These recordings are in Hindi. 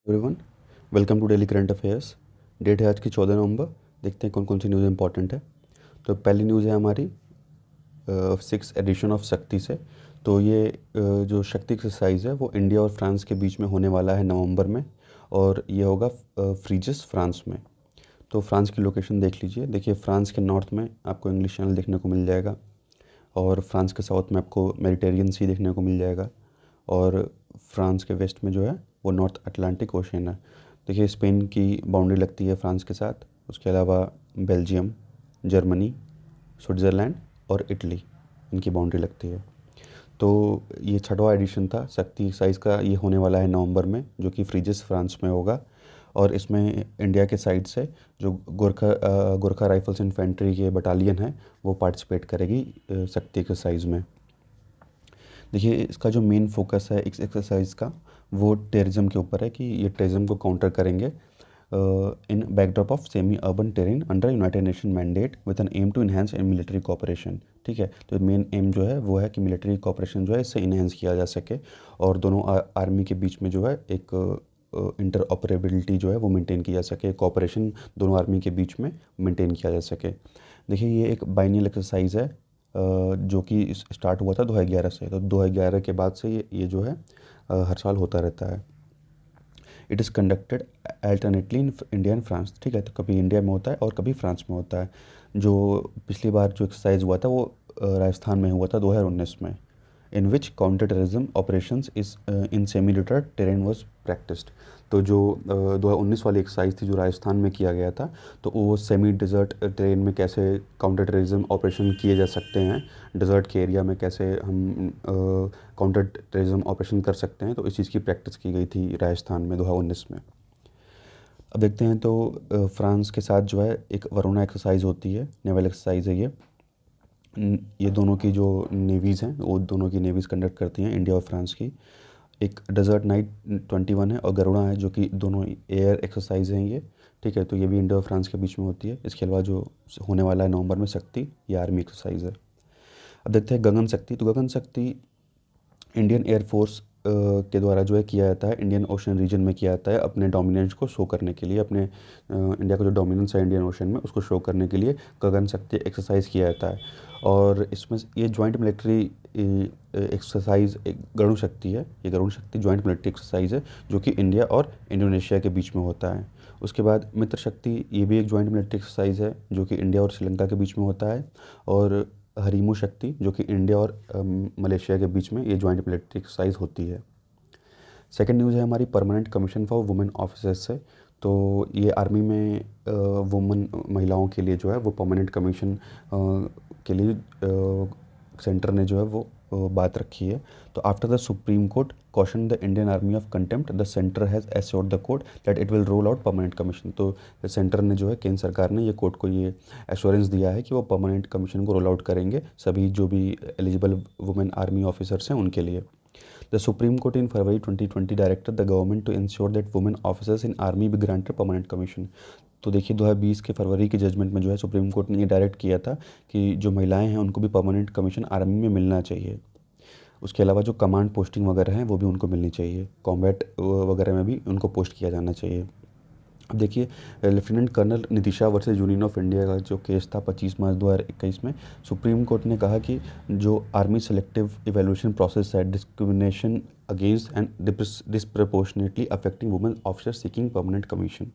Everyone, welcome to daily current affairs. Date है आज की 14 नवंबर। देखते हैं कौन कौन सी न्यूज़ इंपॉर्टेंट है। तो पहली न्यूज़ है हमारी 6th एडिशन ऑफ शक्ति से। तो ये जो शक्ति एक्सरसाइज है वो इंडिया और फ्रांस के बीच में होने वाला है नवंबर में, और ये होगा फ्रीजिस फ्रांस में। तो फ्रांस की लोकेशन देख लीजिए। देखिए, फ्रांस के नॉर्थ में आपको इंग्लिश चैनल देखने को मिल जाएगा, और फ्रांस के साउथ में आपको मेडिटेरियन सी देखने को मिल जाएगा, और फ्रांस के वेस्ट में जो है वो नॉर्थ अटलांटिक ओशन है। देखिए, स्पेन की बाउंड्री लगती है फ्रांस के साथ। उसके अलावा बेल्जियम, जर्मनी, स्विट्ज़रलैंड और इटली, इनकी बाउंड्री लगती है। तो ये छठवां एडिशन था शक्ति एक्सरसाइज का। ये होने वाला है नवंबर में, जो कि फ्रीजिस फ्रांस में होगा। और इसमें इंडिया के साइड से जो गोरखा राइफल्स इन्फेंट्री के बटालियन है वो पार्टिसिपेट करेगी शक्ति एक्सरसाइज में। देखिए, इसका जो मेन फोकस है इस एक्सरसाइज का वो टेररिज्म के ऊपर है, कि ये टेररिज्म को काउंटर करेंगे in backdrop of semi urban terrain under United Nation mandate with an aim to enhance in military cooperation. ठीक है, तो मेन एम जो है वो है कि मिलिट्री कोऑपरेशन जो है इससे इन्हांस किया जा सके, और दोनों आर्मी के बीच में जो है एक इंटर ऑपरेबिलिटी जो है वो मेंटेन की जा सके, कोऑपरेशन दोनों आर्मी के बीच में मेंटेन किया जा सके। देखिए, ये एक बाइनियल एक्सरसाइज है जो कि स्टार्ट हुआ था 2011 से। तो 2011 के बाद से ये जो है हर साल होता रहता है। It is conducted alternately in India and France. ठीक है, तो कभी इंडिया में होता है और कभी फ्रांस में होता है। जो पिछली बार जो एक्सरसाइज हुआ था वो राजस्थान में हुआ था 2019 में, in which counter terrorism operations is in semi deserted terrain was practised. तो जो 2019 वाली एक्सरसाइज थी जो राजस्थान में किया गया था, तो वो सेमी डिज़र्ट टेरेन में कैसे काउंटर टेररिज्म ऑपरेशन किए जा सकते हैं, डिज़र्ट के एरिया में कैसे हम काउंटर टेररिज्म ऑपरेशन कर सकते हैं, तो इस चीज़ की प्रैक्टिस की गई थी राजस्थान में 2019 में। अब देखते हैं, तो फ्रांस के साथ जो है एक वरुणा एक्सरसाइज होती है, नेवल एक्सरसाइज है ये। ये दोनों की जो नेवीज़ हैं वो दोनों की नेवीज़ कंडक्ट करती हैं, इंडिया और फ्रांस की। एक डेजर्ट नाइट 21 है, और गरुड़ा है, जो कि दोनों एयर एक्सरसाइज हैं ये। ठीक है, तो ये भी इंडिया और फ्रांस के बीच में होती है। इसके अलावा जो होने वाला है नवंबर में शक्ति, ये आर्मी एक्सरसाइज है। अब देखते हैं गगन शक्ति। तो गगन शक्ति इंडियन एयरफोर्स के द्वारा जो है किया जाता है, इंडियन ओशन रीजन में किया जाता है, अपने डोमिनेंस को शो करने के लिए। अपने इंडिया का जो डोमिनेंस है इंडियन ओशन में उसको शो करने के लिए गगन शक्ति एक्सरसाइज किया जाता है। और इसमें ये जॉइंट मिलिट्री एक्सरसाइज एक गरुण शक्ति है। ये गरुण शक्ति जॉइंट मिलिट्री एक्सरसाइज है जो कि इंडिया और इंडोनेशिया के बीच में होता है। उसके बाद मित्र शक्ति, ये भी एक जॉइंट मिलिट्री एक्सरसाइज है जो कि इंडिया और श्रीलंका के बीच में होता है। और हरीमू शक्ति, जो कि इंडिया और मलेशिया के बीच में ये जॉइंट मिलिट्री एक्सरसाइज होती है। सेकंड न्यूज़ है हमारी permanent commission for women officers से। तो ये आर्मी में वुमन महिलाओं के लिए जो है वो परमानेंट कमीशन के लिए सेंटर ने जो है वो बात रखी है। तो after the supreme court cautioned the Indian army of contempt, the centre has assured the court that it will roll out permanent commission. तो सेंटर ने जो है, केंद्र सरकार ने ये कोर्ट को ये एश्योरेंस दिया है कि वो परमानेंट कमीशन को रोल आउट करेंगे सभी जो भी एलिजिबल वुमेन आर्मी ऑफिसर्स हैं उनके लिए। The Supreme Court in February 2020 directed the government to ensure that women officers in army be granted permanent commission। तो देखिए, 2020 के फरवरी के जजमेंट में जो है सुप्रीम कोर्ट ने ये डायरेक्ट किया था कि जो महिलाएं हैं उनको भी परमानेंट कमीशन आर्मी में मिलना चाहिए। उसके अलावा जो कमांड पोस्टिंग वगैरह हैं वो भी उनको मिलनी चाहिए, कॉम्बैट वगैरह में भी उनको पोस्ट किया जाना चाहिए। अब देखिए, lieutenant colonel Nitisha versus union of India का जो केस था 25 मार्च 2021 में, सुप्रीम कोर्ट ने कहा कि जो आर्मी सेलेक्टिव इवैल्यूएशन प्रोसेस है, discrimination against and disproportionately affecting women officer seeking permanent commission.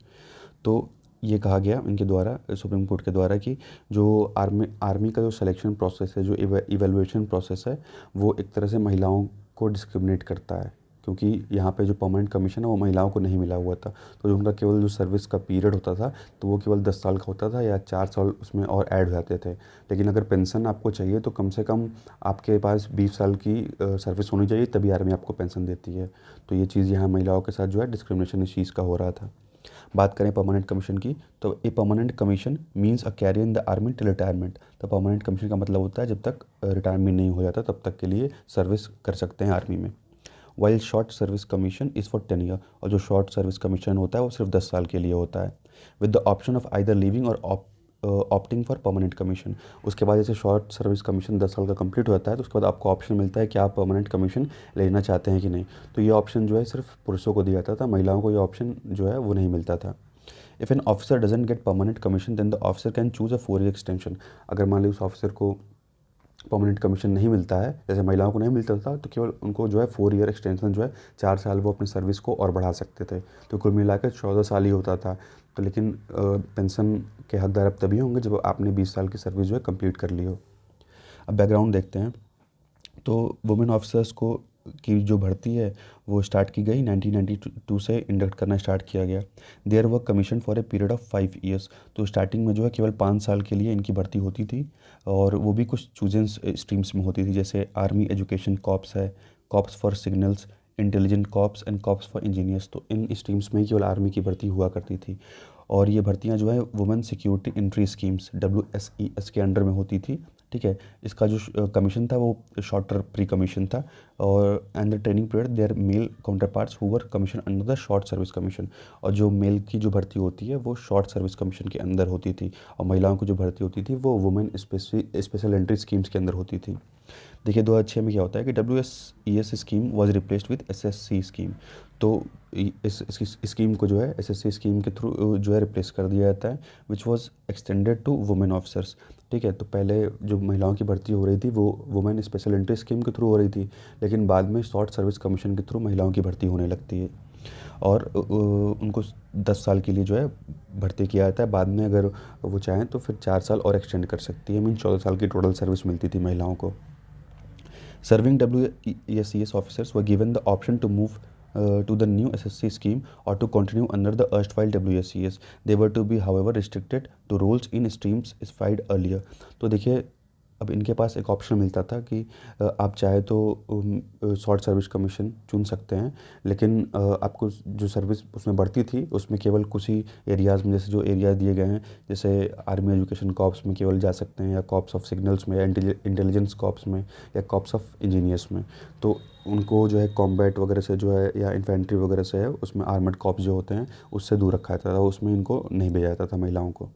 तो ये कहा गया इनके द्वारा, सुप्रीम कोर्ट के द्वारा, कि जो आर्मी का जो सिलेक्शन प्रोसेस है, जो इवैल्यूएशन प्रोसेस है, वो एक तरह से महिलाओं को डिस्क्रिमिनेट करता है, क्योंकि यहाँ पे जो परमानेंट कमीशन है वो महिलाओं को नहीं मिला हुआ था। तो जो उनका केवल जो सर्विस का पीरियड होता था तो वो केवल 10 साल का होता था, या 4 साल उसमें और ऐड हो जाते थे। लेकिन अगर पेंशन आपको चाहिए तो कम से कम आपके पास 20 साल की सर्विस होनी चाहिए, तभी आर्मी आपको पेंशन देती है। तो ये चीज़ यहाँ महिलाओं के साथ जो है डिस्क्रिमिनेशन इस चीज़ का हो रहा था। बात करें परमानेंट कमीशन की, तो a permanent commission means a career in the army till retirement. तो परमानेंट कमीशन का मतलब होता है जब तक रिटायरमेंट नहीं हो जाता तब तक के लिए सर्विस कर सकते हैं आर्मी में। While short service commission is for 10 year, और जो शॉर्ट सर्विस कमीशन होता है वो सिर्फ 10 साल के लिए होता है, with the option of either leaving और ऑप्टिंग फॉर परमानेंट कमीशन। उसके बाद जैसे शॉर्ट सर्विस कमीशन 10 साल का कंप्लीट हो जाता है तो उसके बाद आपको ऑप्शन मिलता है कि आप परमानेंट कमीशन लेना चाहते हैं कि नहीं। तो ये ऑप्शन जो है सिर्फ पुरुषों को दिया जाता था, महिलाओं को ये ऑप्शन जो है वो नहीं मिलता था। If an officer doesn't get permanent commission then the officer can choose a 4 year extension. अगर मान ली उस ऑफिसर को परमानेंट कमीशन नहीं मिलता है, जैसे महिलाओं को नहीं मिलता था, तो केवल उनको जो है 4 ईयर एक्सटेंशन जो है 4 साल वो अपनी सर्विस को और बढ़ा सकते थे। तो कुल मिला के 14 साल ही होता था। तो लेकिन पेंशन के हकदार अब तभी होंगे जब आपने 20 साल की सर्विस जो है कंप्लीट कर ली हो। अब बैकग्राउंड देखते हैं। तो वुमेन ऑफिसर्स को की जो भर्ती है वो स्टार्ट की गई 1992 से इंडक्ट करना स्टार्ट किया गया। Their work commission for a period of 5 years. तो स्टार्टिंग में जो है केवल 5 साल के लिए इनकी भर्ती होती थी और वो भी कुछ चूजन स्ट्रीम्स में होती थी, जैसे आर्मी एजुकेशन कॉप्स है, corps for signals, intelligent corps and corps for engineers. तो इन स्ट्रीम्स में ही केवल आर्मी की भर्ती हुआ करती थी। और ये भर्तियां जो है women security entry schemes WSES के अंडर में होती थी। ठीक है, इसका जो कमीशन था वो शॉर्टर प्री कमीशन था। और and the training period there mail counter parts who were commission under the short service commission. और जो मेल की जो भर्ती होती है वो शॉर्ट सर्विस कमीशन के अंदर होती थी, और महिलाओं की जो भर्ती होती थी वो वुमेन स्पेशल एंट्री स्कीम्स के अंदर होती थी। देखिए 2006 में क्या होता है कि WSES scheme was replaced with SSC scheme. तो इस स्कीम को जो है SSC स्कीम के थ्रू जो है रिप्लेस कर दिया जाता है, which was extended to women officers. ठीक है, तो पहले जो महिलाओं की भर्ती हो रही थी वो वुमेन स्पेशल एंट्री स्कीम के थ्रू हो रही थी, लेकिन बाद में शॉर्ट सर्विस कमीशन के थ्रू महिलाओं की भर्ती होने लगती है। और उनको 10 साल के लिए जो है भर्ती किया जाता है। बाद में अगर वो चाहें तो फिर 4 साल और एक्सटेंड कर सकती है। मीन 14 साल की टोटल सर्विस मिलती थी महिलाओं को। Serving WSES officers were given the option to move to the new SSC scheme or to continue under the erstwhile WSES. They were to be, however, restricted to roles in streams specified earlier. तो देखिए अब इनके पास एक ऑप्शन मिलता था कि आप चाहे तो शॉर्ट सर्विस कमीशन चुन सकते हैं, लेकिन आपको जो सर्विस उसमें बढ़ती थी उसमें केवल कुछ ही एरियाज़ में, जैसे जो एरियाज़ दिए गए हैं, जैसे आर्मी एजुकेशन कॉप्स में केवल जा सकते हैं, या कॉप्स ऑफ सिग्नल्स में, या इंटेलिजेंस कॉप्स में, या कॉप्स ऑफ इंजीनियर्स में। तो उनको जो है कॉम्बैट वगैरह से जो है या इन्फेंट्री वगैरह से है उसमें आर्मड कॉप्स जो होते हैं उससे दूर रखा जाता था, उसमें इनको नहीं भेजा जाता था महिलाओं को।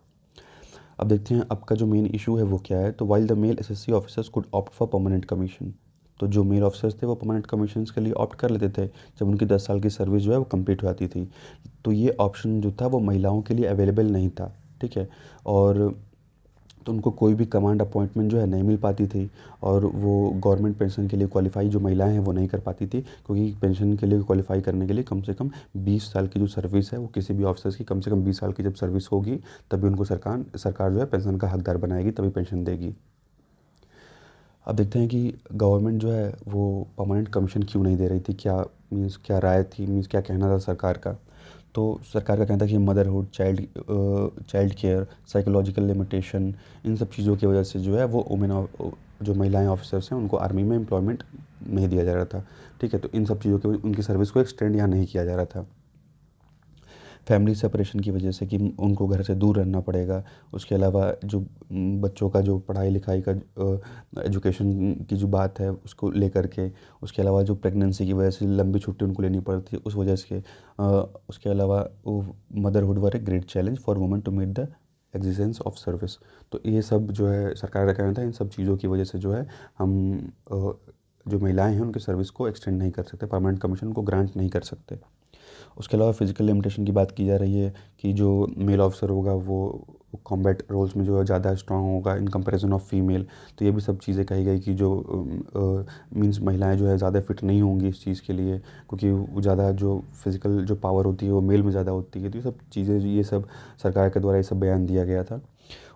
अब देखते हैं अब का जो मेन इशू है वो क्या है। तो while the male SSC officers could opt for permanent commission. तो जो मेल ऑफिसर्स थे वो परमानेंट कमीशन के लिए ऑप्ट कर लेते थे जब उनकी 10 साल की सर्विस जो है वो कंप्लीट हो जाती थी। तो ये ऑप्शन जो था वो महिलाओं के लिए अवेलेबल नहीं था। ठीक है, और तो उनको कोई भी कमांड अपॉइंटमेंट जो है नहीं मिल पाती थी, और वो गवर्नमेंट पेंशन के लिए क्वालिफाई जो महिलाएं हैं वो नहीं कर पाती थी, क्योंकि पेंशन के लिए क्वालिफाई करने के लिए कम से कम 20 साल की जो सर्विस है वो किसी भी ऑफिसर्स की कम से कम 20 साल की जब सर्विस होगी तभी उनको सरकार जो है पेंशन का हकदार बनाएगी, तभी पेंशन देगी। अब देखते हैं कि गवर्नमेंट जो है वो परमानेंट कमीशन क्यों नहीं दे रही थी, क्या मीन्स क्या राय थी, मीन्स क्या कहना था सरकार का। तो सरकार का कहना था कि motherhood, child care, psychological limitation, इन सब चीज़ों की वजह से जो है वो जो महिलाएं ऑफिसर्स हैं उनको आर्मी में एम्प्लॉयमेंट नहीं दिया जा रहा था। ठीक है, तो इन सब चीज़ों की उनकी सर्विस को एक्सटेंड यहाँ नहीं किया जा रहा था। फैमिली सेपरेशन की वजह से कि उनको घर से दूर रहना पड़ेगा। उसके अलावा जो बच्चों का जो पढ़ाई लिखाई का एजुकेशन की जो बात है उसको लेकर के, उसके अलावा जो प्रेगनेंसी की वजह से लंबी छुट्टी उनको लेनी पड़ती है उस वजह से, उसके अलावा वो motherhood were a great challenge for women to meet the existence of service. तो ये सब जो है सरकार का कहना था, इन सब चीज़ों की वजह से जो है हम जो महिलाएं हैं उनकी सर्विस को एक्सटेंड नहीं कर सकते, परमानेंट कमीशन को ग्रांट नहीं कर सकते। उसके अलावा फिजिकल लिमिटेशन की बात की जा रही है कि जो मेल ऑफिसर होगा वो कॉम्बैट रोल्स में जो है ज़्यादा स्ट्रांग होगा इन कंपैरिजन ऑफ फीमेल। तो ये भी सब चीज़ें कही गई कि जो मींस महिलाएं जो है ज़्यादा फिट नहीं होंगी इस चीज़ के लिए, क्योंकि वो ज़्यादा जो फिज़िकल जो पावर होती है वो मेल में ज़्यादा होती है। तो ये सब चीज़ें, ये सब सरकार के द्वारा ये सब बयान दिया गया था।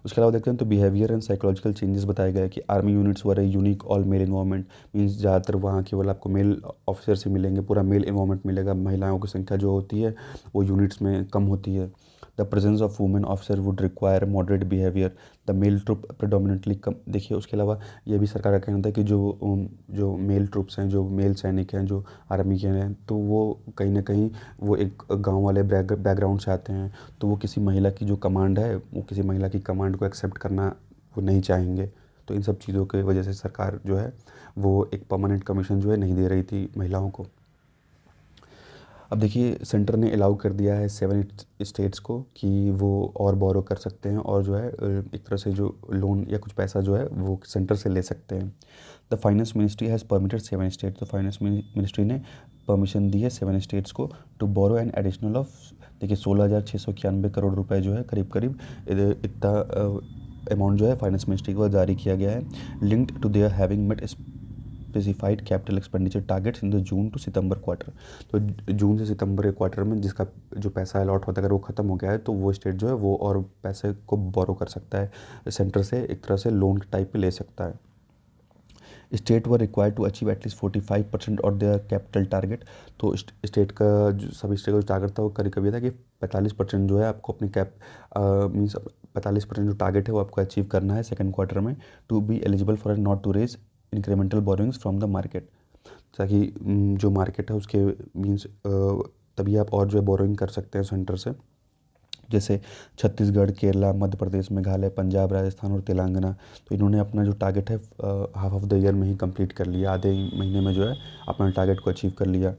उसके अलावा देखते हैं तो बिहेवियर एंड साइकोलॉजिकल चेंजेस बताए गए कि army units were a unique all mail environment. Means ज़्यादातर वहाँ केवल आपको मेल ऑफिसर्स ही मिलेंगे, पूरा मेल इन्वायरमेंट मिलेगा, महिलाओं की संख्या जो होती है वो यूनिट्स में कम होती है। The presence of women officer would require moderate behaviour, the male troop predominately come. देखिए उसके अलावा ये भी सरकार का कहना था कि जो मेल ट्रुप्स हैं, जो मेल सैनिक हैं, जो आर्मी के हैं, तो वो कहीं ना कहीं वो एक गांव वाले बैकग्राउंड से आते हैं, तो वो किसी महिला की जो कमांड है वो किसी महिला की कमांड को एक्सेप्ट करना वो नहीं चाहेंगे। तो इन सब चीज़ों की वजह से सरकार जो है वो एक परमानेंट कमीशन जो है नहीं दे रही थी महिलाओं को। अब देखिए सेंटर ने अलाउ कर दिया है 7 स्टेट्स को कि वो और बोरो कर सकते हैं और जो है एक तरह से जो लोन या कुछ पैसा जो है वो सेंटर से ले सकते हैं। The finance ministry has permitted 7 state, तो फाइनेंस मिनिस्ट्री ने परमिशन दी है 7 स्टेट्स को to borrow an additional of, देखिए 16,691 करोड़ रुपए जो है करीब करीब इतना अमाउंट जो है फाइनेंस मिनिस्ट्री को जारी किया गया है, linked to their having met specified capital expenditure targets in the June to September quarter. तो जून से सितंबर के क्वार्टर में जिसका जो पैसा अलॉट होता है अगर वो ख़त्म हो गया है तो वो स्टेट जो है वो और पैसे को बोरो कर सकता है सेंटर से, एक तरह से लोन टाइप पे ले सकता है। State were required to achieve at least 45% और देयर कैपिटल टारगेट, तो स्टेट का जो सभी स्टेट का जो टारगेट था वो करीब कभी था कि 45% जो है आपको अपनी मीन्स 45% जो टारगेट है वो आपको अचीव करना है सेकंड क्वार्टर में, to be eligible for not to raise incremental borrowings from the market, ताकि जो मार्केट है उसके मीन्स तभी आप और जो है बोरोइंग कर सकते हैं सेंटर से, जैसे छत्तीसगढ़, केरला, मध्य प्रदेश, मेघालय, पंजाब, राजस्थान और तेलंगाना। तो इन्होंने अपना जो टारगेट है हाफ ऑफ द ईयर में ही कंप्लीट कर लिया, आधे महीने में जो है अपना टारगेट को अचीव कर लिया।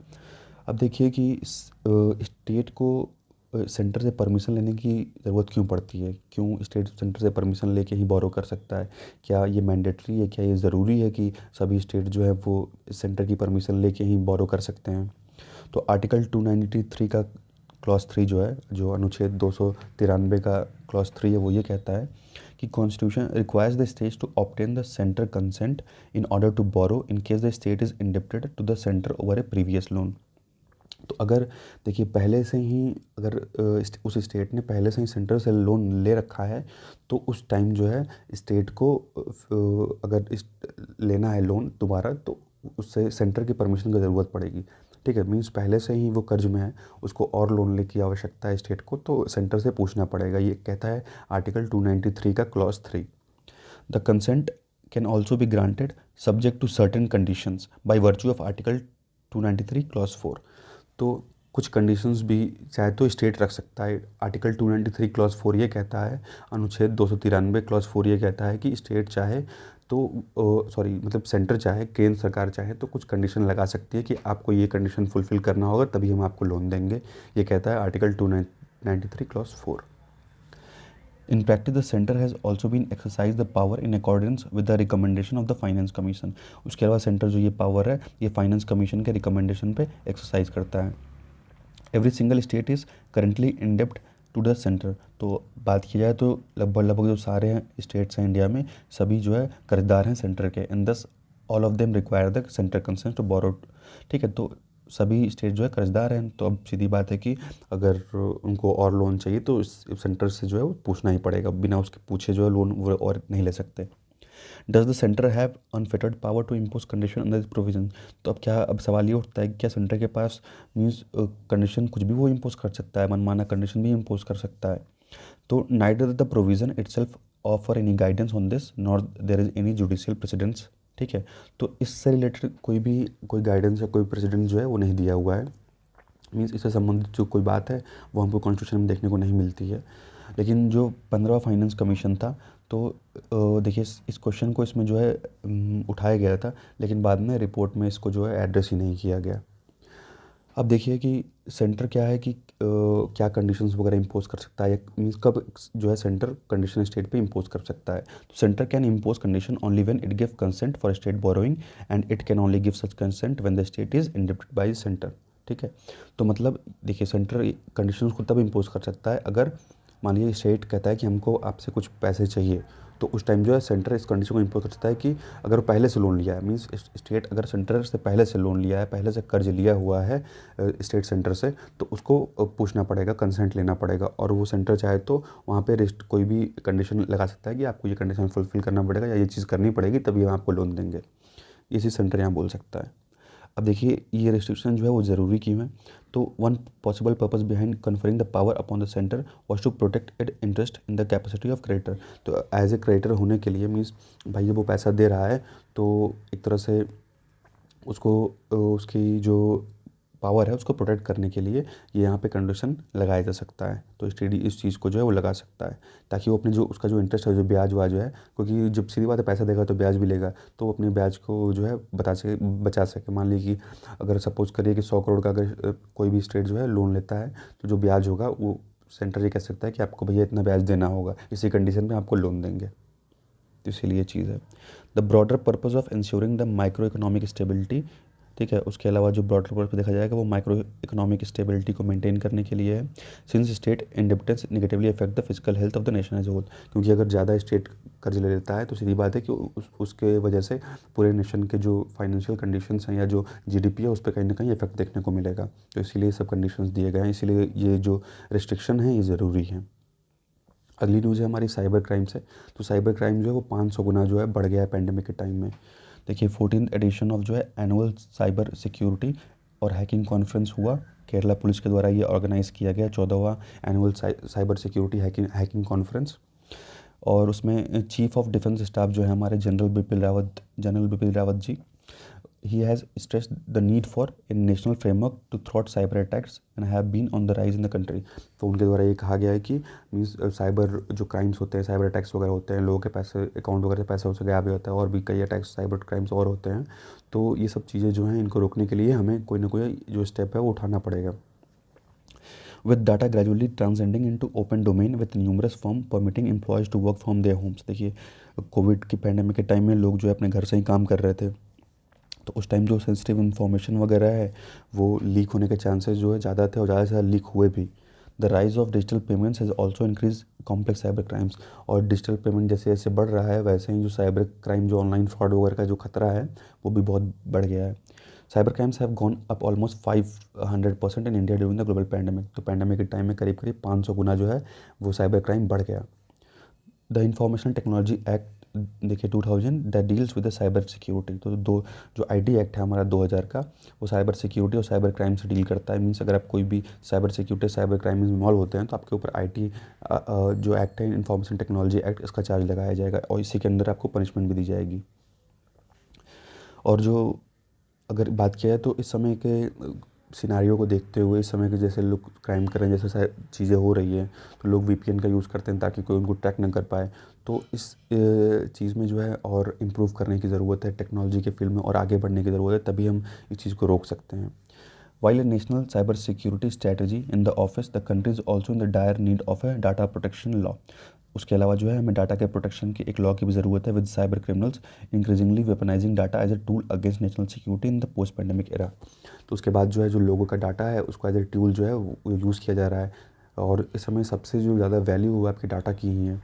अब देखिए कि स्टेट को सेंटर से परमिशन लेने की ज़रूरत क्यों पड़ती है, क्यों स्टेट सेंटर से परमिशन लेके ही बोरो कर सकता है, क्या ये मैंडेटरी है, क्या ये ज़रूरी है कि सभी स्टेट जो है वो सेंटर की परमिशन लेके ही बोरो कर सकते हैं। तो आर्टिकल 293 का क्लॉज 3 जो है, जो अनुच्छेद 293 का क्लॉज 3 है, वो ये कहता है कि constitution requires the states to obtain the centre consent in order to borrow in case the state is indebted to the centre over a previous loan. तो अगर देखिए पहले से ही अगर उस स्टेट ने पहले से ही सेंटर से लोन ले रखा है तो उस टाइम जो है स्टेट को अगर लेना है लोन दोबारा तो उससे सेंटर की परमिशन की ज़रूरत पड़ेगी। ठीक है, मीन्स पहले से ही वो कर्ज में है, उसको और लोन लेने की आवश्यकता है स्टेट को, तो सेंटर से पूछना पड़ेगा, ये कहता है आर्टिकल 293 का clause 3। The consent can also be granted subject to certain conditions by virtue of article 293 clause 4। तो कुछ कंडीशंस भी चाहे तो स्टेट रख सकता है। आर्टिकल 293 क्लॉज 4 ये कहता है, अनुच्छेद 293 क्लॉज 4 ये कहता है कि स्टेट चाहे तो मतलब सेंटर चाहे, केंद्र सरकार चाहे तो कुछ कंडीशन लगा सकती है कि आपको ये कंडीशन फुलफिल करना होगा तभी हम आपको लोन देंगे, ये कहता है article 293 clause 4। In practice, the center has also been exercised the power in accordance with the recommendation of the finance commission. उसके अलावा सेंटर जो ये पावर है ये फाइनेंस कमीशन के रिकमेंडेशन पे एक्सरसाइज करता है। Every single state is currently indebted to the centre. तो बात की जाए तो लगभग लगभग जो सारे स्टेट्स हैं इंडिया में सभी जो है कर्जदार हैं सेंटर के, and this all of them require the centre consent to borrow. ठीक है, तो सभी स्टेट जो है कर्जदार हैं, तो अब सीधी बात है कि अगर उनको और लोन चाहिए तो सेंटर से जो है वो पूछना ही पड़ेगा, बिना उसके पूछे जो है लोन वो और नहीं ले सकते। Does the centre have unfettered power to impose condition under this provision. तो अब क्या, अब सवाल ये उठता है कि क्या सेंटर के पास मीन्स कंडीशन कुछ भी वो इम्पोज कर सकता है, मनमाना कंडीशन भी इम्पोज कर सकता है। तो neither the provision itself offer any guidance on this nor there is any judicial precedence. ठीक है, तो इससे रिलेटेड कोई गाइडेंस या कोई प्रेसिडेंट जो है वो नहीं दिया हुआ है, मीन्स इससे संबंधित जो कोई बात है वो हमको कॉन्स्टिट्यूशन में देखने को नहीं मिलती है। लेकिन जो 15वां फाइनेंस कमीशन था तो देखिए इस क्वेश्चन को इसमें जो है उठाया गया था, लेकिन बाद में रिपोर्ट में इसको जो है एड्रेस ही नहीं किया गया। अब देखिए कि सेंटर क्या है कि क्या कंडीशंस वगैरह इंपोज कर सकता है, मीन्स कब जो है सेंटर कंडीशन स्टेट पे इंपोज कर सकता है। तो centre can impose condition only when it give consent for state borrowing and it can only give such consent when the state is indebted bye centre. ठीक है, तो मतलब देखिए सेंटर कंडीशंस को तब इंपोज कर सकता है अगर मान लीजिए स्टेट कहता है कि हमको आपसे कुछ पैसे चाहिए, तो उस टाइम जो है सेंटर इस कंडीशन को इंपोज कर सकता है कि अगर वो पहले से लोन लिया है, मीन्स स्टेट अगर सेंटर से पहले से लोन लिया है, पहले से कर्ज लिया हुआ है स्टेट सेंटर से, तो उसको पूछना पड़ेगा, कंसेंट लेना पड़ेगा, और वो सेंटर चाहे तो वहाँ पे कोई भी कंडीशन लगा सकता है कि आपको ये कंडीशन फुलफिल करना पड़ेगा या ये चीज़ करनी पड़ेगी तभी हम आपको लोन देंगे, ये चीज़ सेंटर यहाँ बोल सकता है। अब देखिए ये रिस्ट्रिक्शन जो है वो ज़रूरी क्यों है। तो one possible purpose behind conferring the power upon the centre was to protect it interest in the capacity of creditor. तो एज ए क्रेडिटर होने के लिए मीन्स भाई जब वो पैसा दे रहा है तो एक तरह से उसको उसकी जो पावर है उसको प्रोटेक्ट करने के लिए ये यहाँ पे कंडीशन लगाया जा सकता है। तो स्टडी इस चीज़ को जो है वो लगा सकता है ताकि वो अपने जो उसका जो इंटरेस्ट है, जो ब्याज वाज है, क्योंकि जब सीधी बात है पैसा देगा तो ब्याज भी लेगा, तो वो अपने ब्याज को जो है बचा सके। मान लीजिए कि अगर सपोज़ करिए कि 100 करोड़ का अगर कोई भी स्टेट जो है लोन लेता है, तो जो ब्याज होगा वो सेंटर ये कह सकता है कि आपको भैया इतना ब्याज देना होगा, इसी कंडीशन में आपको लोन देंगे। तो इसीलिए ये चीज़ है। The broader purpose of ensuring the micro economic stability, ठीक है, उसके अलावा जो ब्रॉडर पर्पज़ देखा जाएगा वो माइक्रो इकोनॉमिक स्टेबिलिटी को मेंटेन करने के लिए है। Since state independence negatively affect the physical health of the nation as whole, क्योंकि अगर ज़्यादा स्टेट कर्ज ले लेता है तो सीधी बात है कि उसके वजह से पूरे नेशन के जो फाइनेंशियल कंडीशंस हैं या जो जीडीपी है उस पर कहीं ना कहीं इफेक्ट देखने को मिलेगा। तो इसीलिए सब कंडीशंस दिए गए हैं, इसीलिए ये जो रिस्ट्रिक्शन है ये ज़रूरी है। अगली न्यूज़ है हमारी साइबर क्राइम से। तो साइबर क्राइम जो है वो 500 गुना जो है बढ़ गया है पेंडेमिक के टाइम में। देखिए 14th एडिशन ऑफ जो है एनुअल साइबर सिक्योरिटी और हैकिंग कॉन्फ्रेंस हुआ, केरला पुलिस के द्वारा ये ऑर्गेनाइज़ किया गया 14वां annual cyber security hacking conference. और उसमें चीफ ऑफ डिफेंस स्टाफ जो है हमारे general Bipin Rawat ji, he has stressed the need for a national framework to thwart cyber attacks and have been on the rise in the country। तो उनके द्वारा ये कहा गया है कि मीन्स साइबर जो क्राइम्स होते हैं, साइबर अटैक्स वगैरह होते हैं, लोगों के पैसे अकाउंट वगैरह से पैसा उससे गायब होता है, और भी कई अटैक्स साइबर क्राइम्स और होते हैं। तो ये सब चीज़ें जो हैं इनको रोकने के लिए हमें कोई ना कोई जो स्टेप है वो उठाना पड़ेगा। With data gradually transcending into open domain with numerous firm permitting employees to work from their homes। देखिए कोविड की पैंडेमिक के टाइम में लोग जो है अपने घर से ही काम कर रहे थे, तो उस टाइम जो सेंसिटिव इन्फॉर्मेशन वगैरह है वो लीक होने के चांसेस जो है ज़्यादा थे, और ज़्यादा से ज़्यादा लीक हुए भी। The rise of digital payments has also increase complex cyber crimes. और डिजिटल पेमेंट जैसे जैसे बढ़ रहा है वैसे ही जो साइबर क्राइम, जो ऑनलाइन फ्रॉड वगैरह का जो खतरा है वो भी बहुत बढ़ गया है। Cyber crimes have gone up almost 500% in India during the global pandemic. तो पैंडेमिक के टाइम में करीब करीब 500 गुना जो है वो साइबर क्राइम बढ़ गया। द इंफॉर्मेशन टेक्नोलॉजी एक्ट देखिए 2000 that deals with the cyber security. तो जो आईटी एक्ट है हमारा 2000 का, वो साइबर सिक्योरिटी और साइबर क्राइम से डील करता है। मीन्स अगर आप कोई भी साइबर सिक्योरिटी, साइबर क्राइम में इन्वॉल्व होते हैं तो आपके ऊपर आईटी जो एक्ट है, इंफॉर्मेशन टेक्नोलॉजी एक्ट, इसका चार्ज लगाया जाएगा और इसी के अंदर आपको पनिशमेंट भी दी जाएगी। और जो अगर बात किया है तो इस समय के सिनारियो को देखते हुए, इस समय के जैसे लोग क्राइम कर रहे हैं, जैसे सारी चीज़ें हो रही हैं, तो लोग वीपीएन का यूज़ करते हैं ताकि कोई उनको ट्रैक ना कर पाए। तो इस चीज़ में जो है और इम्प्रूव करने की ज़रूरत है, टेक्नोलॉजी के फील्ड में और आगे बढ़ने की ज़रूरत है, तभी हम इस चीज़ को रोक सकते हैं। While a national cybersecurity strategy in the office, the country is also in the dire need of a data protection law। उसके अलावा जो है हमें डाटा के प्रोटेक्शन की एक लॉ की भी ज़रूरत है with cyber criminals increasingly weaponising data as a tool against national security in the post pandemic era. तो उसके बाद जो है जो लोगों का डाटा है उसको एज ए टूल जो है वो यूज़ किया जा रहा है, और इस समय सबसे जो ज़्यादा वैल्यू वो आपकी डाटा की ही है।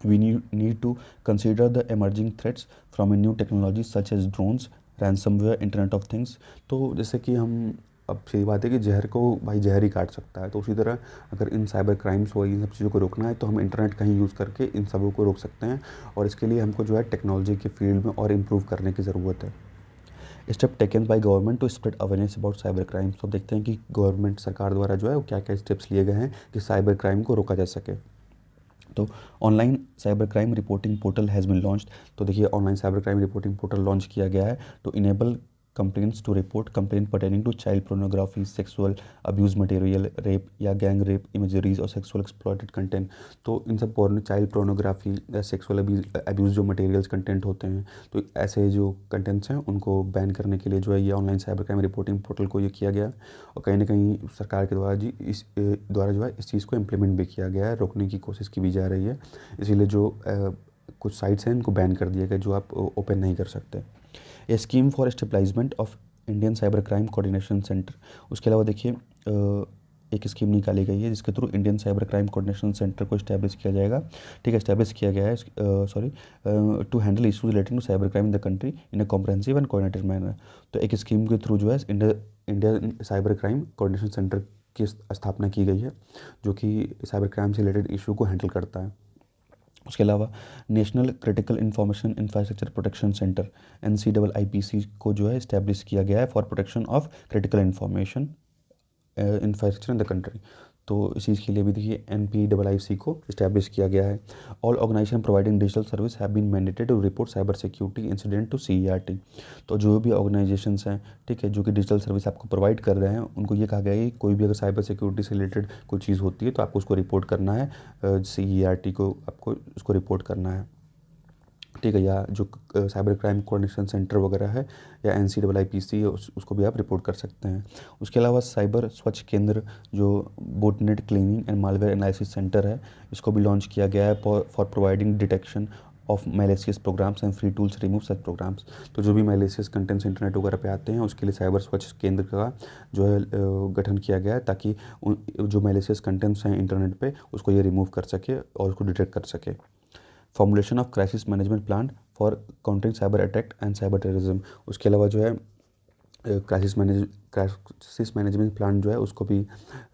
We need to consider the emerging threats from a new technologies such as drones, ransomware, internet of things. तो जैसे कि हम, अब सही बात है कि जहर को भाई जहर ही काट सकता है, तो उसी तरह अगर इन साइबर क्राइम्स हो, इन सब चीज़ों को रोकना है तो हम इंटरनेट का ही यूज़ करके इन सबों को रोक सकते हैं, और इसके लिए हमको जो है टेक्नोलॉजी के फील्ड में और इम्प्रूव करने की ज़रूरत है। Step taken by government to spread awareness about cyber crimes. तो देखते हैं कि गवर्नमेंट, सरकार द्वारा जो है वो क्या क्या स्टेप्स लिए गए हैं कि साइबर क्राइम को रोका जा सके। तो online cyber crime reporting portal has been launched. तो देखिए online cyber crime reporting portal launch किया गया है to enable complaints to report complaint pertaining to child pornography, sexual abuse material, rape या गैंग रेप इमेजरीज और सेक्सुअल एक्सप्लॉयटेड कंटेंट। तो इन सब चाइल्ड पोर्नोग्राफी या सेक्सुअल अब्यूज़ जो मटेरियल्स कंटेंट होते हैं, तो ऐसे जो कंटेंट्स हैं उनको बैन करने के लिए जो है ये online cyber crime reporting portal को ये किया गया, और कहीं ना कहीं सरकार के द्वारा इस द्वारा जो है इस चीज़ को इम्प्लीमेंट भी किया गया है, रोकने की कोशिश की भी जा रही है। इसीलिए जो कुछ साइट्स हैं इनको बैन कर दिया गया जो आप ओपन नहीं कर सकते। A scheme for establishment of Indian cyber crime coordination centre. उसके अलावा देखिए एक स्कीम निकाली गई है जिसके through Indian cyber crime coordination centre को इस्टेब्लिश किया जाएगा। ठीक है, इस्टेब्लिश किया गया है to handle issues relating to cyber crime in the country in a comprehensive and coordinated manner. तो एक स्कीम के थ्रू जो है Indian cyber crime coordination centre की स्थापना की गई है जो कि साइबर क्राइम से रिलेटेड इशू को हैंडल करता है। उसके अलावा national critical information infrastructure protection centre NCIIPC को जो है इस्टेब्लिश किया गया है for protection of critical information infrastructure in the country. तो इस चीज़ के लिए भी देखिए NPAAC को इस्टेब्लिश किया गया है। All organisation providing digital service have been mandated to report cyber security incident to CERT। तो जो भी ऑर्गेनाइजेशंस हैं, ठीक है, जो कि डिजिटल सर्विस आपको प्रोवाइड कर रहे हैं, उनको ये कहा गया है कि कोई भी अगर साइबर सिक्योरिटी से रिलेटेड कोई चीज़ होती है तो आपको उसको रिपोर्ट करना है, CERT को आपको उसको रिपोर्ट करना है, ठीक है। या जो साइबर क्राइम कोऑर्डिनेशन सेंटर वगैरह है या NCAAPC उसको भी आप रिपोर्ट कर सकते हैं। उसके अलावा साइबर स्वच्छ केंद्र जो botnet cleaning and malware analysis centre है, इसको भी लॉन्च किया गया है for providing detection of malicious programs and free tools remove such programs. तो जो भी मैलिशियस कंटेंट्स इंटरनेट वगैरह पे आते हैं उसके लिए साइबर स्वच्छ केंद्र का जो है गठन किया गया है, ताकि जो मैलिशियस कंटेंट्स हैं इंटरनेट पे उसको ये रिमूव कर सके और उसको डिटेक्ट कर सके। Formulation of crisis management plan for countering cyber attack and cyber terrorism. उसके अलावा जो है क्राइसिस मैनेजमेंट प्लान जो है उसको भी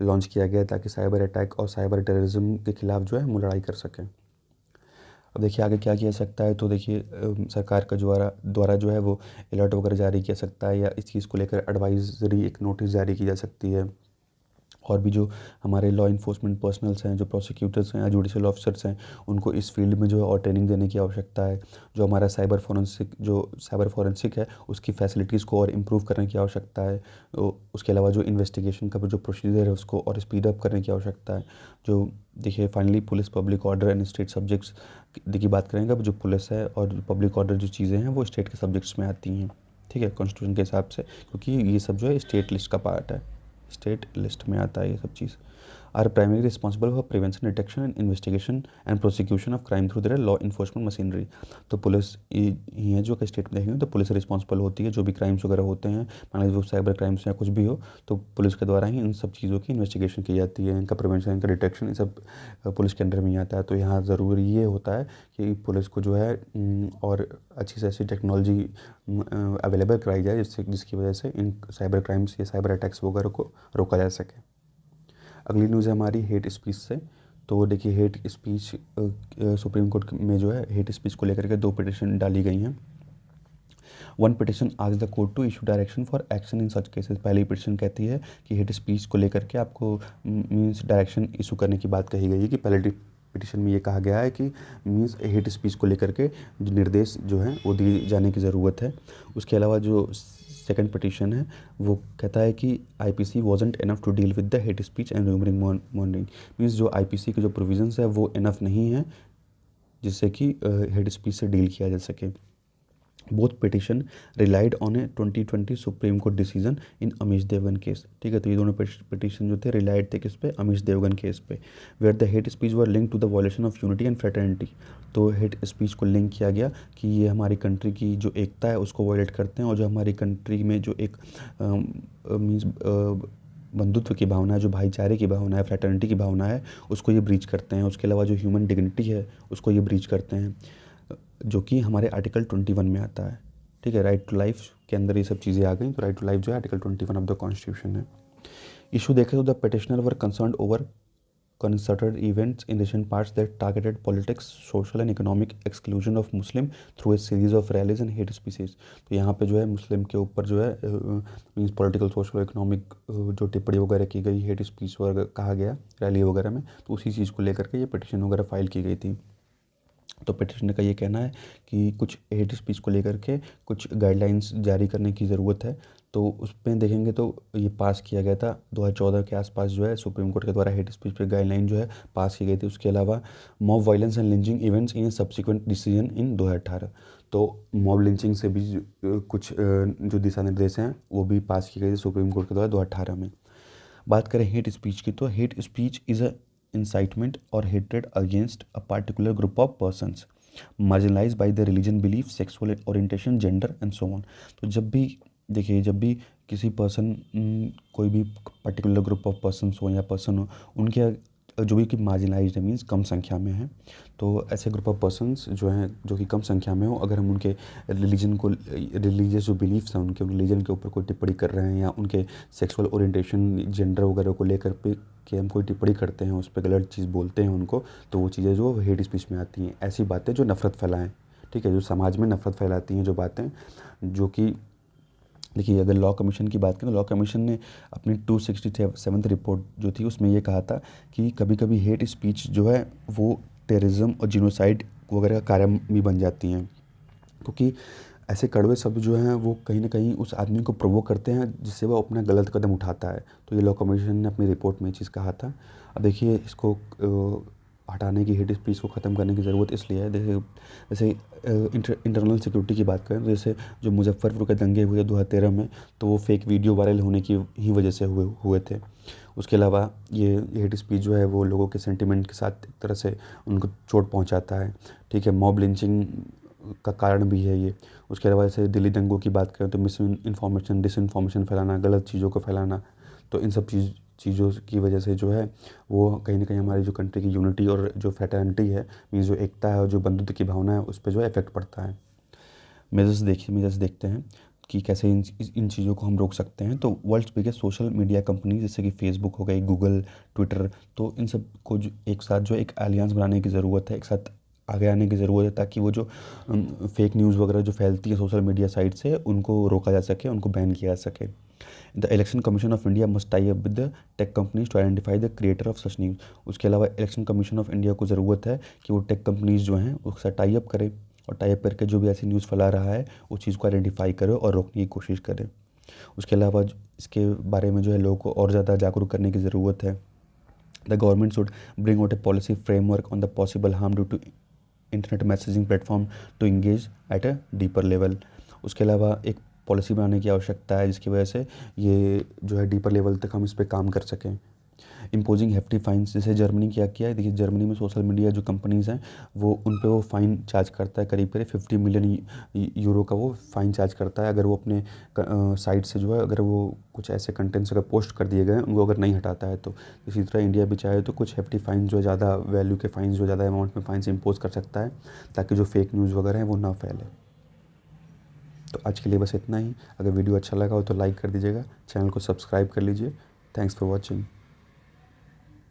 लॉन्च किया गया है, ताकि साइबर अटैक और साइबर टेररिज्म के खिलाफ जो है हम लड़ाई कर सकें। अब देखिए आगे क्या किया जा सकता है। तो देखिए सरकार का द्वारा जो है वो अलर्ट वगैरह जारी किया सकता है, या इस चीज़ को लेकर एडवाइजरी एक नोटिस जारी की जा सकती है। और भी जो हमारे लॉ इन्फोर्समेंट पर्सनल्स हैं, जो प्रोसिक्यूटर्स हैं या जुडिशियल ऑफिसर्स हैं, उनको इस फील्ड में जो है और ट्रेनिंग देने की आवश्यकता है। जो हमारा साइबर फॉरेंसिक है उसकी फैसिलिटीज़ को और इम्प्रूव करने की आवश्यकता है। उसके अलावा जो इन्वेस्टिगेशन का जो प्रोसीजर है उसको और स्पीड अप करने की आवश्यकता है। जो देखिए finally police, public order and state subjects की बात करेंगे। अब जो पुलिस है और पब्लिक ऑर्डर जो चीज़ें हैं वो स्टेट के सब्जेक्ट्स में आती हैं, ठीक है, कॉन्स्टिट्यूशन के हिसाब से, क्योंकि ये सब जो है स्टेट लिस्ट का पार्ट है, स्टेट लिस्ट में आता है ये सब चीज़। Are primary responsible for prevention, detection and investigation and prosecution of crime through their law enforcement machinery. तो पुलिस ही है जो कि स्टेट में देखेंगे तो पुलिस रिस्पॉन्सिबल होती है। जो भी क्राइम्स वगैरह होते हैं, मान लीजिए वो साइबर क्राइम्स या कुछ भी हो, तो पुलिस के द्वारा ही इन सब चीज़ों की इन्वेस्टिगेशन की जाती है, इनका प्रिवेंशन, इनका डिटेक्शन, ये सब पुलिस के अंडर में ही आता है। तो यहाँ ज़रूरी ये होता है कि पुलिस को जो है और अच्छी से अच्छी टेक्नोलॉजी अवेलेबल कराई जाए, जिसकी वजह से इन साइबर क्राइम्स या साइबर अटैक्स वगैरह को रोका जा सके। अगली न्यूज़ है हमारी हेट स्पीच से। तो देखिए हेट स्पीच, सुप्रीम कोर्ट में जो है हेट स्पीच को लेकर के 2 पिटिशन डाली गई हैं। One petition ask the court to issue direction for action in such cases. पहली पिटिशन कहती है कि हेट स्पीच को लेकर के आपको मीन्स डायरेक्शन इशू करने की बात कही गई है। कि पहले पिटिशन में ये कहा गया है कि मीन्स हेट स्पीच को लेकर के जो निर्देश जो हैं वो दिए जाने की ज़रूरत है। उसके अलावा जो सेकंड पिटिशन है वो कहता है कि IPC wasn't enough to deal with the hate speech and rumour mongering. Means जो IPC के जो प्रोविजंस है वो इनफ नहीं है जिससे कि हेट स्पीच से डील किया जा सके। Both petition relied on a 2020 supreme court decision in Amish Devgan case, ठीक है। तो ये दोनों पिटिशन जो थे रिलाइड थे किस पे, अमीश देवगन केस पे, where the hate speech were link to the violation of unity and fraternity. तो हेट स्पीच को लिंक किया गया कि ये हमारी कंट्री की जो एकता है उसको वायलेट करते हैं, और जो हमारी कंट्री में जो एक मीन्स बंधुत्व की भावना है, जो भाईचारे की भावना है, फ्रेटर्निटी की भावना है, उसको ये ब्रीच करते हैं। उसके अलावा जो ह्यूमन डिग्निटी है उसको ये ब्रीच करते हैं, जो कि हमारे आर्टिकल 21 में आता है, ठीक है। राइट टू लाइफ के अंदर ये सब चीज़ें आ गई। तो राइट टू लाइफ जो है आर्टिकल 21 ऑफ द कॉन्स्टिट्यूशन है। इशू देखें तो the petitioner were concerned over concerted events in recent past that targeted politics, social and economic exclusion of Muslim through a series of rallies and hate speeches। तो यहाँ पे जो है मुस्लिम के ऊपर जो है मीन्स पॉलिटिकल, सोशल, इकोनॉमिक जो टिप्पणी वगैरह की गई, हेट स्पीच वगैरह कहा गया रैली वगैरह में, तो उसी चीज़ को लेकर के ये पिटिशन वगैरह फाइल की गई थी। तो पिटिशनर का ये कहना है कि कुछ हेट स्पीच को लेकर के कुछ गाइडलाइंस जारी करने की ज़रूरत है। तो उस पर देखेंगे तो ये पास किया गया था 2014 के आसपास जो है सुप्रीम कोर्ट के द्वारा हेट स्पीच पे गाइडलाइन जो है पास की गई थी। उसके अलावा mob violence and lynching events in subsequent decision in 2018। तो मॉब लिंचिंग से भी कुछ जो दिशा निर्देश हैं वो भी पास की गई थी सुप्रीम कोर्ट के द्वारा 2018 में। बात करें हेट स्पीच की, तो hate speech is a incitement or hatred against a particular group of persons marginalized by their religion, belief, sexual orientation, gender and so on। तो जब भी देखिए, जब भी किसी पर्सन, कोई भी पर्टिकुलर ग्रुप ऑफ पर्सनस हो या पर्सन हो, उनके जो भी कि मार्जिनलाइज्ड है, मीन्स कम संख्या में है, तो ऐसे ग्रुप ऑफ पर्सनस जो हैं जो कि कम संख्या में हो, अगर हम उनके रिलीजन को, रिलीजियस जो बिलीफ्स हैं उनके रिलीजन के ऊपर कोई टिप्पणी कर रहे हैं, या उनके सेक्सुअल ओरिएंटेशन, जेंडर वगैरह को लेकर पे कि हम कोई टिप्पणी करते हैं, उस पर गलत चीज़ बोलते हैं उनको, तो वो चीज़ें जो हेट स्पीच में आती हैं। ऐसी बातें जो नफ़रत फैलाएं, ठीक है, जो समाज में नफ़रत फैलाती हैं, जो बातें जो कि देखिए, अगर लॉ कमीशन की बात करें तो लॉ कमीशन ने अपनी 267th रिपोर्ट जो थी उसमें ये कहा था कि कभी कभी हेट स्पीच जो है वो टेररिज्म और जिनोसाइड वगैरह का कारण भी बन जाती हैं, क्योंकि ऐसे कड़वे शब्द जो हैं वो कहीं न कहीं उस आदमी को प्रोवोक करते हैं जिससे वो अपना गलत कदम उठाता है। तो ये लॉ कमीशन ने अपनी रिपोर्ट में ये चीज़ कहा था। अब देखिए, इसको हटाने की, हेट स्पीच को ख़त्म करने की ज़रूरत इसलिए है, जैसे जैसे इंटरनल सिक्योरिटी की बात करें तो जैसे जो मुज़फ़्फ़रपुर के दंगे हुए 2013 में, तो वो फेक वीडियो वायरल होने की ही वजह से हुए हुए थे। उसके अलावा ये हेट स्पीच जो है वो लोगों के सेंटिमेंट के साथ एक तरह से उनको चोट पहुँचाता है, ठीक है? मॉब लिंचिंग का कारण भी है ये। उसके अलावा जैसे दिल्ली दंगों की बात करें तो मिस इन्फॉर्मेशन, डिसइन्फॉर्मेशन फैलाना, गलत चीज़ों को फैलाना, तो इन सब चीज़ों की वजह से जो है वो कहीं न कहीं हमारी जो कंट्री की यूनिटी और जो फ्रेटर्निटी है, मीन्स जो एकता है और जो बंधुत्व की भावना है, उस पे जो है इफ़ेक्ट पड़ता है। मेजर्स देखते हैं कि कैसे इन चीज़ों को हम रोक सकते हैं। तो world's biggest social media company जैसे कि फ़ेसबुक हो गई, गूगल, ट्विटर, तो इन सब को जो एक साथ जो एक एलियंस बनाने की ज़रूरत है, एक साथ आगे आने की ज़रूरत है, ताकि वो जो फेक न्यूज़ वगैरह जो फैलती है सोशल मीडिया साइट से, उनको रोका जा सके, उनको बैन किया जा सके। The election commission of India must tie up with the tech companies to identify the creator of such news. उसके अलावा इलेक्शन कमीशन ऑफ इंडिया को ज़रूरत है कि वो टेक कंपनीज जो हैं उसके साथ टाई अप करे, और टाई अप करके जो भी ऐसी न्यूज़ फैला रहा है उस चीज़ को आइडेंटिफाई करे और रोकने की कोशिश करे। उसके अलावा इसके बारे में जो है लोगों को और ज़्यादा जागरूक करने की ज़रूरत है। The government should bring out a policy framework on the possible harm due to internet messaging platform to engage at a deeper level. उसके अलावा एक पॉलिसी बनाने की आवश्यकता है जिसकी वजह से ये जो है डीपर लेवल तक हम इस पे काम कर सकें। इम्पोजिंग हेफ्टी फाइन्स, जैसे जर्मनी क्या किया है, देखिए जर्मनी में सोशल मीडिया जो कंपनीज़ हैं वो उन पे वो फ़ाइन चार्ज करता है, करीब करीब 50 मिलियन यूरो का वो फ़ाइन चार्ज करता है अगर वो अपने साइट से जो है अगर वो कुछ ऐसे कंटेंट्स अगर पोस्ट कर दिए गए हैं उनको अगर नहीं हटाता है तो। इसी तरह इंडिया भी चाहे तो कुछ हेफ्टी फ़ाइन जो है ज़्यादा वैल्यू के फ़ाइन जो ज़्यादा अमाउंट में फ़ाइन्स इम्पोज कर सकता है, ताकि जो फेक न्यूज़ वगैरह हैं वो ना फैले। तो आज के लिए बस इतना ही। अगर वीडियो अच्छा लगा हो तो लाइक कर दीजिएगा, चैनल को सब्सक्राइब कर लीजिए। Thanks for watching.